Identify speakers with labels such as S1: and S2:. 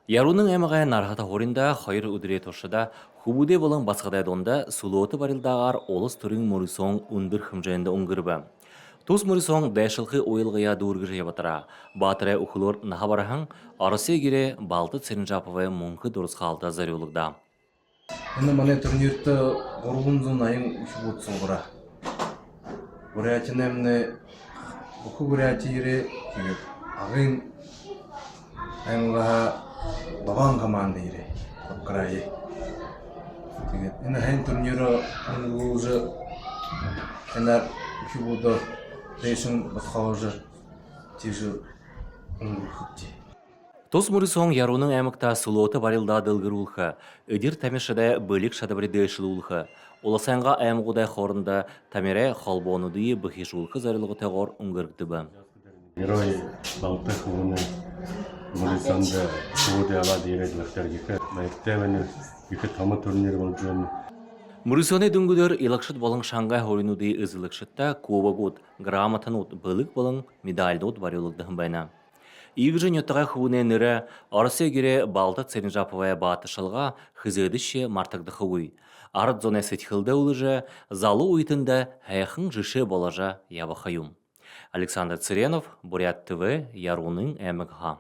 S1: Яруның әміғай нархата хоринда хайыр үдіре тұршыда хубуде болың басқадайдонда сулуоты барилдағар олыс түрің мұрисоң ұндыр хымжайында ұңғырбы. Тус мұрисоң дәшілқи ойылғыя дұргыр жебатыра. Батырай ұқылыр наға барахың, арысы егере балты церінжапывай мұңқы дұрыс қалда зарюлығда.
S2: Енді мане турнирті ғұрғынзын айын үші бұтсын ғыра. Бурятин әміне бұқы буряти ере ағын әміға бабан команды ере бұқырайы. Енді әйін турнирі ұңғылжы әнәр үші бұды рейшін бұтқауыжы тежі ұңғыл құтты.
S1: Тос мұрисоң яруның әмікта сулуоты барилда дылгырулхы, үдір тәмешіде бөлік шадабыры дөшілулхы. Оласанға әмғудай хорында тамере холбонуды бұхишулхы зарылығы тәғор ұңғыргдыбы.
S3: Герой Балтық ұғыны мұрисонды сууды алады ерекіліктер екі. Мәйттәвені екі тамы турнир болып жөні.
S1: Мұрисоны дүнгілер илақшыт болың Шангай хоринуды ызылықшытта кубагуд, грамотануд, бұлық болың медальдуд барылығдығын байна. Игжі нөттіға хуыне нірі арысы егере балты церінжапывая батышылға хызыдышы мартықты хуый. Арыт зоне сетхілді ұлыжы залы уйтында әйхің жышы болажа ябы қайым. Александр Цыренов, Бурят ТВ, Яруның әміға.